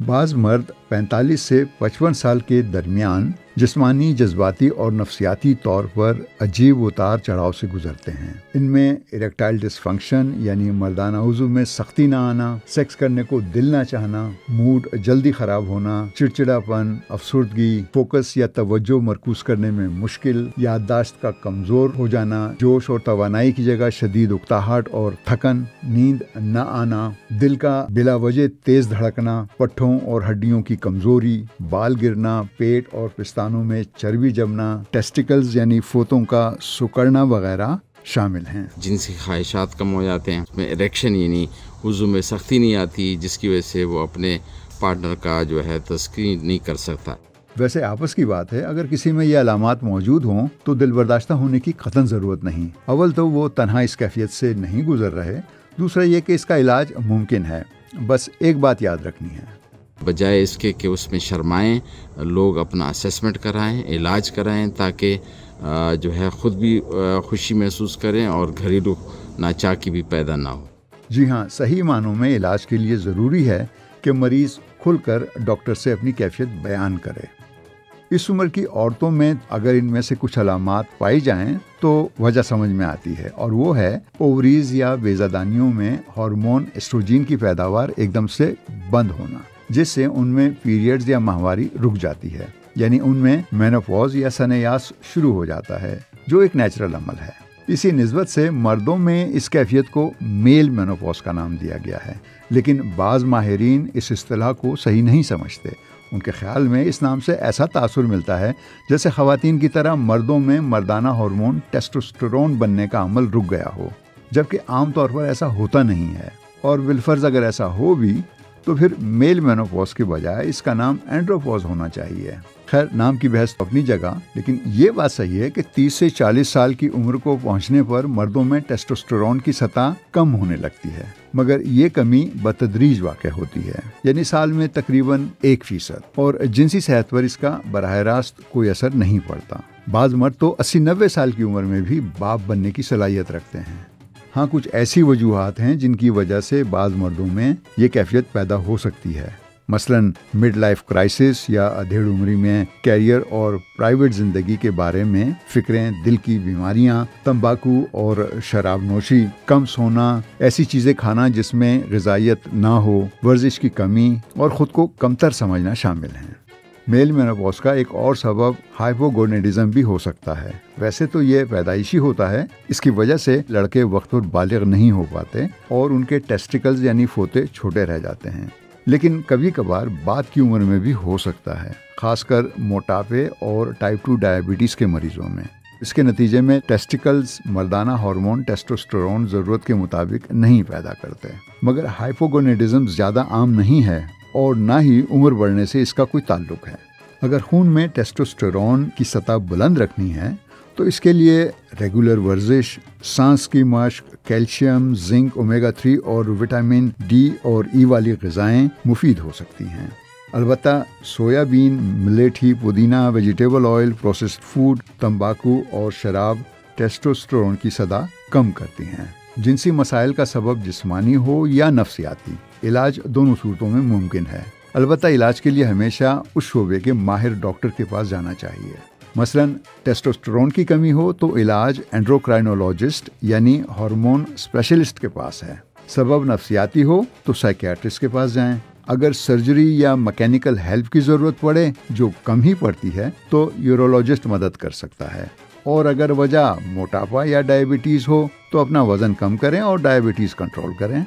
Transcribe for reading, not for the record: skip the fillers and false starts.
بعض مرد 45 سے 55 سال کے درمیان جسمانی، جذباتی اور نفسیاتی طور پر عجیب اتار چڑھاؤ سے گزرتے ہیں۔ ان میں اریکٹائل ڈسفنکشن یعنی مردانہ عضو میں سختی نہ آنا، سیکس کرنے کو دل نہ چاہنا، موڈ جلدی خراب ہونا، چڑچڑاپن، افسردگی، فوکس یا توجہ مرکوز کرنے میں مشکل، یادداشت کا کمزور ہو جانا، جوش اور توانائی کی جگہ شدید اکتاہٹ اور تھکن، نیند نہ آنا، دل کا بلا وجہ تیز دھڑکنا، پٹھوں اور ہڈیوں کی کمزوری، بال گرنا، پیٹ اور پستانوں میں چربی جمنا، ٹیسٹیکلز یعنی فوتوں کا سکڑنا وغیرہ شامل ہیں۔ جنسی خواہشات کم ہو جاتے ہیں، اس میں اریکشن یعنی عضو میں سختی نہیں آتی، جس کی وجہ سے وہ اپنے پارٹنر کا جو ہے تسکین نہیں کر سکتا۔ ویسے آپس کی بات ہے، اگر کسی میں یہ علامات موجود ہوں تو دل برداشتہ ہونے کی قطعاً ضرورت نہیں۔ اول تو وہ تنہا اس کیفیت سے نہیں گزر رہے، دوسرا یہ کہ اس کا علاج ممکن ہے، بس ایک بات یاد رکھنی ہے۔ بجائے اس کے کہ اس میں شرمائیں، لوگ اپنا اسیسمنٹ کرائیں، علاج کرائیں، تاکہ جو ہے خود بھی خوشی محسوس کریں اور گھریلو ناچاکی بھی پیدا نہ ہو۔ جی ہاں، صحیح معنوں میں علاج کے لیے ضروری ہے کہ مریض کھل کر ڈاکٹر سے اپنی کیفیت بیان کرے۔ اس عمر کی عورتوں میں اگر ان میں سے کچھ علامات پائی جائیں تو وجہ سمجھ میں آتی ہے، اور وہ ہے اووریز یا بیضادانیوں میں ہارمون ایسٹروجن کی پیداوار ایک دم سے بند ہونا، جس سے ان میں پیریڈز یا ماہواری رک جاتی ہے، یعنی ان میں مینوپوز یا سنیاس شروع ہو جاتا ہے، جو ایک نیچرل عمل ہے۔ اسی نسبت سے مردوں میں اس کیفیت کو میل مینوپوز کا نام دیا گیا ہے، لیکن بعض ماہرین اس اصطلاح کو صحیح نہیں سمجھتے۔ ان کے خیال میں اس نام سے ایسا تاثر ملتا ہے جیسے خواتین کی طرح مردوں میں مردانہ ہارمون ٹیسٹوسٹیرون بننے کا عمل رک گیا ہو، جبکہ عام طور پر ایسا ہوتا نہیں ہے، اور بالفرض اگر ایسا ہو بھی تو پھر میل مینوپوز کے بجائے اس کا نام اینڈروپوز ہونا چاہیے۔ خیر، نام کی بحث اپنی جگہ، لیکن یہ بات صحیح ہے کہ 30 سے 40 سال کی عمر کو پہنچنے پر مردوں میں ٹیسٹوسٹیرون کی سطح کم ہونے لگتی ہے، مگر یہ کمی بتدریج واقع ہوتی ہے، یعنی سال میں تقریباً 1%، اور جنسی صحت پر اس کا براہ راست کوئی اثر نہیں پڑتا۔ بعض مرد تو 80-90 سال کی عمر میں بھی باپ بننے کی صلاحیت رکھتے ہیں۔ ہاں، کچھ ایسی وجوہات ہیں جن کی وجہ سے بعض مردوں میں یہ کیفیت پیدا ہو سکتی ہے، مثلاً مڈ لائف کرائسس یا ادھیڑ عمری میں کیریئر اور پرائیویٹ زندگی کے بارے میں فکریں، دل کی بیماریاں، تمباکو اور شراب نوشی، کم سونا، ایسی چیزیں کھانا جس میں غذائیت نہ ہو، ورزش کی کمی اور خود کو کمتر سمجھنا شامل ہیں۔ میل مینوپوز کا ایک اور سبب ہائپوگونیڈزم بھی ہو سکتا ہے۔ ویسے تو یہ پیدائشی ہوتا ہے، اس کی وجہ سے لڑکے وقت پر بالغ نہیں ہو پاتے اور ان کے ٹیسٹیکلز یعنی فوتے چھوٹے رہ جاتے ہیں، لیکن کبھی کبھار بعد کی عمر میں بھی ہو سکتا ہے، خاص کر موٹاپے اور ٹائپ 2 ڈائبٹیز کے مریضوں میں۔ اس کے نتیجے میں ٹیسٹیکلز مردانہ ہارمون ٹیسٹوسٹیرون ضرورت کے مطابق نہیں پیدا کرتے، مگر ہائپوگونیڈزم زیادہ عام نہیں ہے اور نہ ہی عمر بڑھنے سے اس کا کوئی تعلق ہے۔ اگر خون میں ٹیسٹوسٹیرون کی سطح بلند رکھنی ہے تو اس کے لیے ریگولر ورزش، سانس کی مشق، کیلشیم، زنک، اومیگا 3 اور وٹامن ڈی اور ای والی غذائیں مفید ہو سکتی ہیں۔ البتہ سویا بین، ملیٹھی، پودینہ، ویجیٹیبل آئل، پروسیسڈ فوڈ، تمباکو اور شراب ٹیسٹوسٹیرون کی سطح کم کرتی ہیں۔ جنسی مسائل کا سبب جسمانی ہو یا نفسیاتی، علاج دونوں صورتوں میں ممکن ہے۔ البتہ علاج کے لیے ہمیشہ اس شعبے کے ماہر ڈاکٹر کے پاس جانا چاہیے۔ مثلاً ٹیسٹوسٹیرون کی کمی ہو تو علاج اینڈروکرائنولوجسٹ یعنی ہارمون اسپیشلسٹ کے پاس ہے۔ سبب نفسیاتی ہو تو سائیکیاٹرسٹ کے پاس جائیں۔ اگر سرجری یا میکینیکل ہیلپ کی ضرورت پڑے، جو کم ہی پڑتی ہے، تو یورولوجسٹ مدد کر سکتا ہے۔ اور اگر وجہ موٹاپا یا ڈائبٹیز ہو تو اپنا وزن کم کریں اور ڈائبٹیز کنٹرول کریں۔